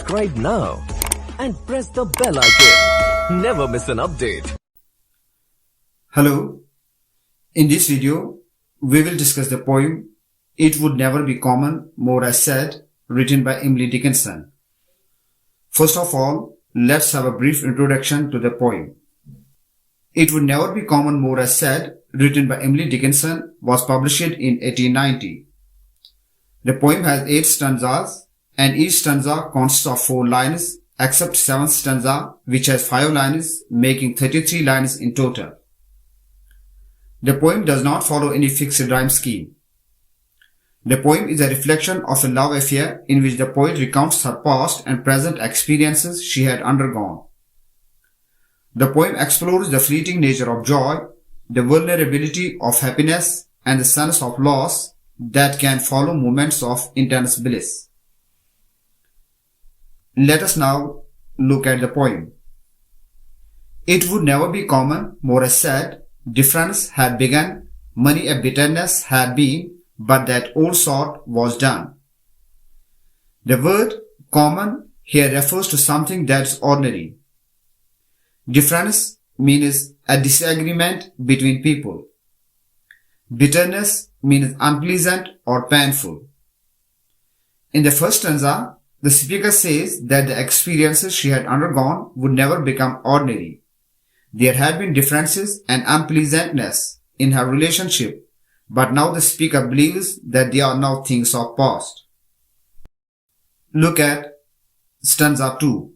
subscribe now and press the bell icon. Never miss an update. Hello. In this video, we will discuss the poem It Would Never Be Common, More As Said, written by Emily Dickinson. First of all, let's have a brief introduction to the poem. It Would Never Be Common, More As Said, written by Emily Dickinson, was published in 1890. The poem has 8 stanzas, and each stanza consists of 4 lines, except 7th stanza, which has 5 lines, making 33 lines in total. The poem does not follow any fixed rhyme scheme. The poem is a reflection of a love affair in which the poet recounts her past and present experiences she had undergone. The poem explores the fleeting nature of joy, the vulnerability of happiness, and the sense of loss that can follow moments of intense bliss. Let us now look at the poem. It would never be common, more as said, difference had begun, many a bitterness had been, but that old sort was done. The word common here refers to something that is ordinary. Difference means a disagreement between people. Bitterness means unpleasant or painful. In the first stanza, the speaker says that the experiences she had undergone would never become ordinary. There had been differences and unpleasantness in her relationship, but now the speaker believes that they are now things of past. Look at stanza 2.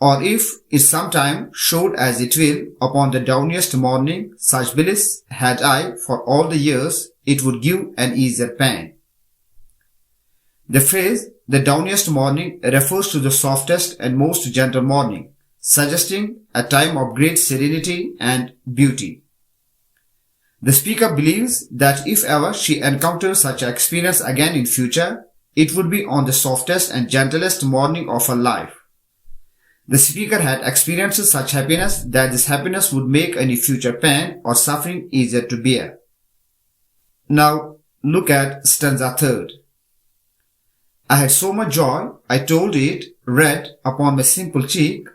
Or if it sometime showed as it will upon the downiest morning, such bliss had I for all the years, it would give an easier pain. The phrase, the downiest morning, refers to the softest and most gentle morning, suggesting a time of great serenity and beauty. The speaker believes that if ever she encounters such an experience again in future, it would be on the softest and gentlest morning of her life. The speaker had experienced such happiness that this happiness would make any future pain or suffering easier to bear. Now look at stanza 3. I had so much joy, I told it, red upon my simple cheek,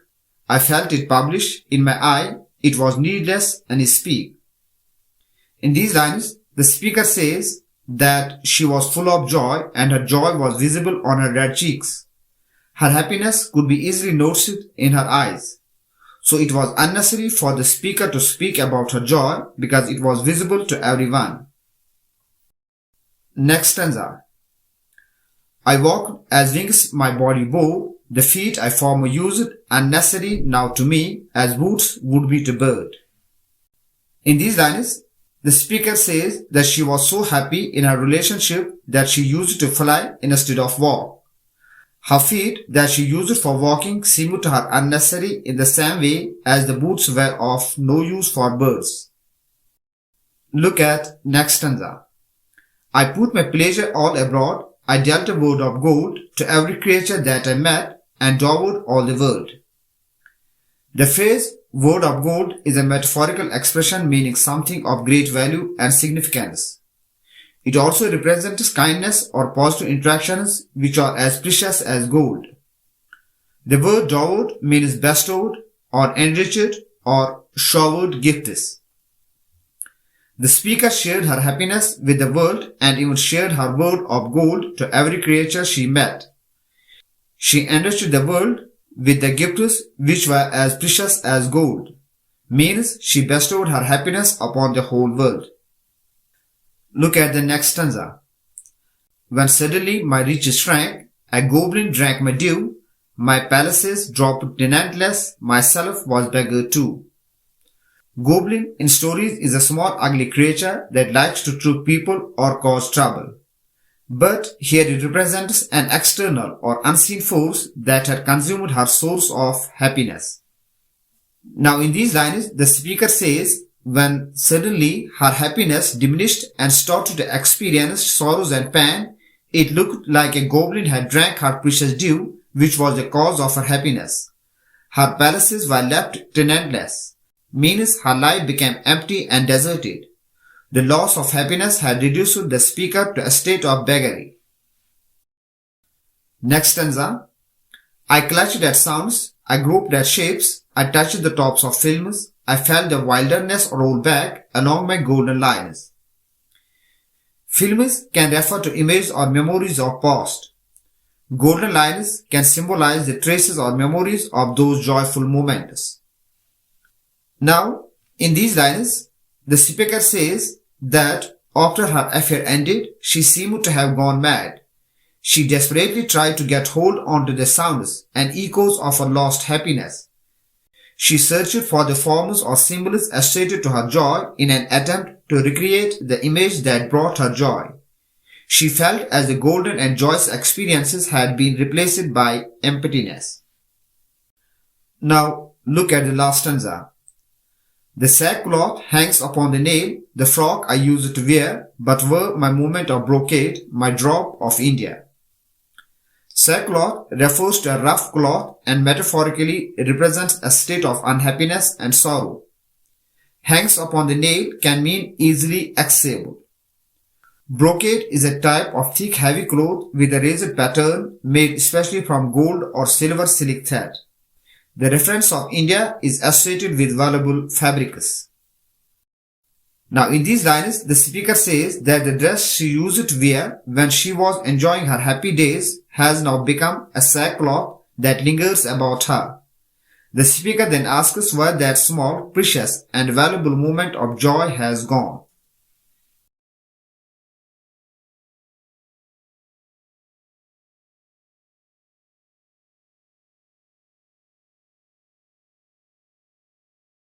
I felt it publish in my eye, it was needless any speak. In these lines, the speaker says that she was full of joy and her joy was visible on her red cheeks. Her happiness could be easily noticed in her eyes. So it was unnecessary for the speaker to speak about her joy because it was visible to everyone. Next stanza. I walked as wings my body bore, the feet I former used, unnecessary now to me, as boots would be to bird. In these lines, the speaker says that she was so happy in her relationship that she used to fly instead of walk. Her feet that she used for walking seemed to her unnecessary in the same way as the boots were of no use for birds. Look at next stanza. I put my pleasure all abroad, I dealt a word of gold to every creature that I met, and devoured all the world. The phrase word of gold is a metaphorical expression meaning something of great value and significance. It also represents kindness or positive interactions which are as precious as gold. The word devoured means bestowed or enriched or showered gifts. The speaker shared her happiness with the world and even shared her word of gold to every creature she met. She enriched the world with the gifts which were as precious as gold, means she bestowed her happiness upon the whole world. Look at the next stanza. When suddenly my riches shrank, a goblin drank my dew, my palaces dropped tenantless, myself was beggar too. Goblin in stories is a small ugly creature that likes to trick people or cause trouble. But here it represents an external or unseen force that had consumed her source of happiness. Now in these lines, the speaker says, when suddenly her happiness diminished and started to experience sorrows and pain, it looked like a goblin had drank her precious dew, which was the cause of her happiness. Her palaces were left tenantless, means her life became empty and deserted. The loss of happiness had reduced the speaker to a state of beggary. Next stanza. I clutched at sounds, I groped at shapes, I touched the tops of films, I felt the wilderness roll back along my golden lines. Films can refer to images or memories of past. Golden lines can symbolize the traces or memories of those joyful moments. Now, in these lines, the speaker says that after her affair ended, she seemed to have gone mad. She desperately tried to get hold onto the sounds and echoes of her lost happiness. She searched for the forms or symbols associated to her joy in an attempt to recreate the image that brought her joy. She felt as the golden and joyous experiences had been replaced by emptiness. Now look at the last stanza. The sackcloth hangs upon the nail, the frock I used to wear, but were my moment of brocade, my drop of India. Sackcloth refers to a rough cloth and metaphorically represents a state of unhappiness and sorrow. Hangs upon the nail can mean easily accessible. Brocade is a type of thick heavy cloth with a raised pattern made especially from gold or silver silk thread. The reference of India is associated with valuable fabrics. Now in these lines, the speaker says that the dress she used to wear when she was enjoying her happy days has now become a sackcloth that lingers about her. The speaker then asks where that small, precious and valuable moment of joy has gone.